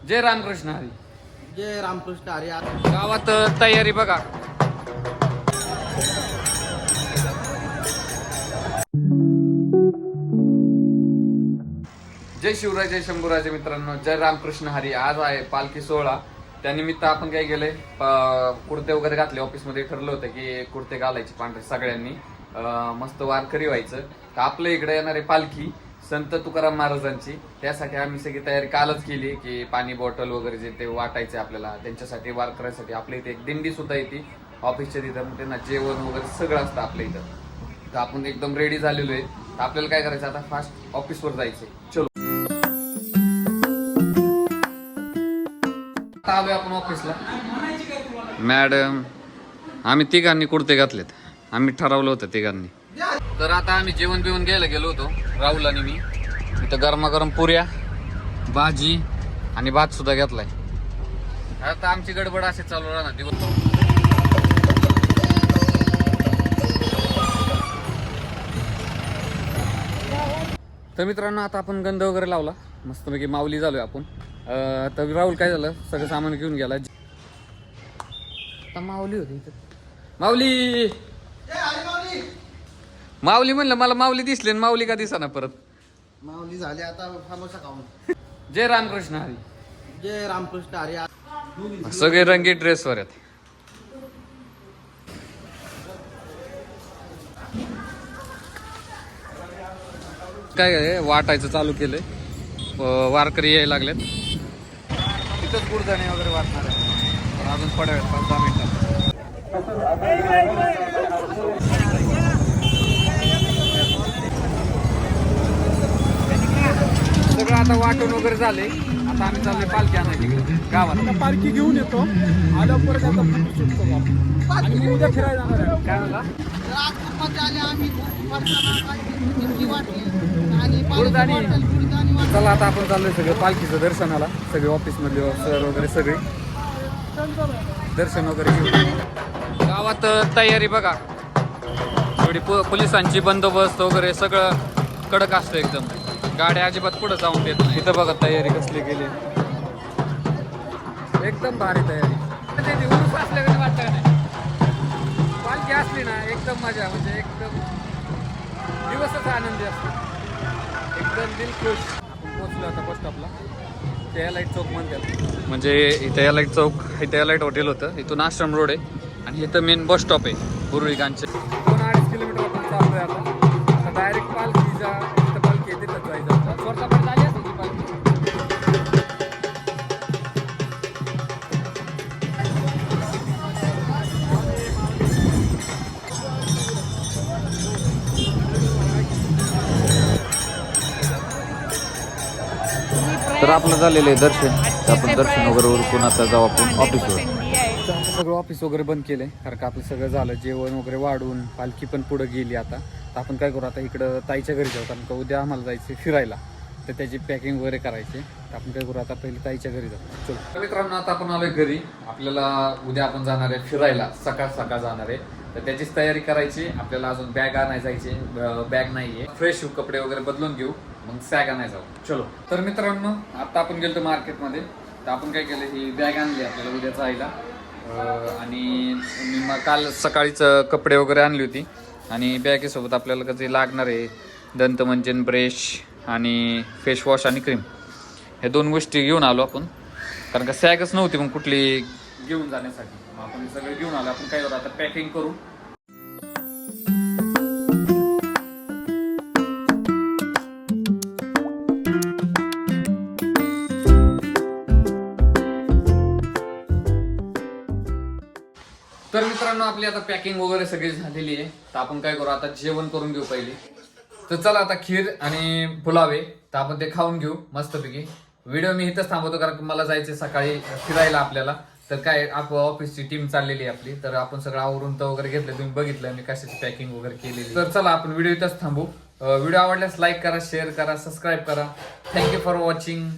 जय रामकृष्ण हरी. जय रामकृष्ण हरी. गावात तयारी बघा. जय शिवराय जय शंभूराजे मित्रांनो. जय रामकृष्ण हरी. आज आहे पालखी सोहळा. त्यानिमित्त आपण काय केलंय, कुर्ते वगैरे घातले. ऑफिसमध्ये ठरलं होतं की कुर्ते घालायचे पांढरे सगळ्यांनी, मस्त वारकरी व्हायचं. तर आपल्या इकडे येणारे पालखी संत तुकाराम महाराजांची, त्यासाठी आम्ही सगळी तयारी कालच केली की पाणी बॉटल वगैरे जे ते वाटायचे आपल्याला, त्यांच्यासाठी वारकऱ्यासाठी. आपल्या इथे एक दिंडी सुद्धा येते ऑफिसच्या तिथं, त्यांना जेवण वगैरे सगळं असतं आपल्या इथं. तर आपण एकदम रेडी झालेलो आहे. तर आपल्याला काय करायचं आता, फास्ट ऑफिसवर जायचंय. चलो आलोय आपण ऑफिसला. मॅडम आम्ही तिघांनी कुर्ते घातलेत, आम्ही ठरवलं होतं तिघांनी. तर आता आम्ही जेवण बिवण घ्यायला गेलो होतो, राहुल आणि मी. इथं गरमागरम पुऱ्या, भाजी आणि भात सुद्धा घेतलाय. आता आमची गडबड अशी चालू राहणार दिवस. तर मित्रांनो आता आपण गंध वगैरे लावला, मस्तपैकी माऊली झालोय आपण. तर राहुल काय झालं, सगळं सामान घेऊन गेला. आता माऊली होती इथं. माऊली माऊली म्हणलं, मला माऊली दिसली आणि माऊली का दिसा ना परत. माऊली झाली आता फामोसा खाऊन. जय रामकृष्ण हरी. जय रामकृष्ण हरी. सगळे रंगीत ड्रेसवर आहेत. काय आहे, वाटायचं चालू केलंय. वारकरी यायला लागलेत. तिथंच गुडदाणे वगैरे वाटणार आहे. पण अजून पडावेत 5-10 मिनिटात. सगळं आता वाटून वगैरे झाले. आता आम्ही चाललोय पालखी आणायची गावात. पालखी घेऊन येतो, आल्यावर परत आता फोटो शूट करू आपण. आणि मी उद्या फिरायला जाणार आहे. काय म्हणला? चला आता आपण चाललोय सगळं पालखीचं दर्शनाला. सगळे ऑफिस मधले सर वगैरे सगळे दर्शन वगैरे घेऊन. गावात तयारी बघा, थोडी पोलिसांची बंदोबस्त वगैरे सगळं कडक असतं एकदम. गाड्या अजिबात पुढे जाऊन देत नाही. इथं बघा तयारी कसली केली, एकदम भारी तयारी. उरूस असल्याकडे वाटत नाही, पालखी असली ना एकदम मजा, म्हणजे एकदम दिवसच आनंदी असतो, एकदम दिल खुश. आपण पोहोचलो आता बस स्टॉपला. लाईट चौक म्हणतात, म्हणजे इथं लाईट चौक, इथं लाईट हॉटेल होतं. इथून आश्रम रोड आहे आणि इथं मेन बस स्टॉप आहे बुरुळीगांचे. 2-2.5 किलोमीटर आपण चाललोय आता डायरेक्ट पालखीचा. इथं पालखी आहे तिथं जायचं. स्वतःकडे झाली असेल ती पालखी. तर आपलं झालेलं आहे दर्शन. आपण दर्शन वगैरे उरकून आता जाऊ आपण ऑफिसवर. सगळं ऑफिस वगैरे बंद केलंय, कारण का आपलं सगळं झालं. जेवण वगैरे वाढून पालखी पण पुढे गेली. आता तर आपण काय करू, आता इकडं ताईच्या घरी जाऊ, कारण का उद्या आम्हाला जायचं फिरायला. तर त्याची पॅकिंग वगैरे करायची. तर आपण काय करू, आता पहिले ताईच्या घरी जाऊ. चलो मित्रांनो आता आपण आलोय घरी. आपल्याला उद्या आपण जाणार आहे फिरायला, सकाळ सकाळ जाणार आहे. तर त्याचीच तयारी करायची. आपल्याला अजून बॅग आणायला जायची, बॅग नाहीये. फ्रेश कपडे वगैरे बदलून घेऊ, मग सॅग आणायला जाऊ. चलो. तर मित्रांनो आता आपण गेलो मार्केटमध्ये. तर आपण काय केलं, ही बॅग आणली आपल्याला उद्या जायला. आणि मी काल सकाळीच कपडे वगैरे आणली होती. आणि बॅगेसोबत आपल्याला कसं लागणार आहे, दंतमंजन, ब्रश आणि फेस वॉश आणि क्रीम, हे 2 गोष्टी घेऊन आलो आपण. कारण का सॅगच नव्हती मग कुठली घेऊन जाण्यासाठी. मग आपण सगळे घेऊन आलो. आपण काय करू आता, पॅकिंग करू. तर मित्रांनो आपली आता पॅकिंग वगैरे सगळी झालेली आहे. तर आपण काय करू आता, जेवण करून घेऊ पहिले. तर चला आता खीर आणि पुलावे, तर आपण ते खाऊन घेऊ मस्तपैकी. व्हिडिओ मी इथंच थांबवतो, कारण मला जायचं सकाळी फिरायला आपल्याला. तर काय ऑफिसची टीम चाललेली आहे आपली. तर आपण सगळं आवरून तर वगैरे घेतलं, तुम्ही बघितलं मी कशाची पॅकिंग वगैरे केलेली. तर चला आपण व्हिडिओ इथंच थांबू. व्हिडिओ आवडल्यास लाईक करा, शेअर करा, सबस्क्राईब करा. Thank you for watching.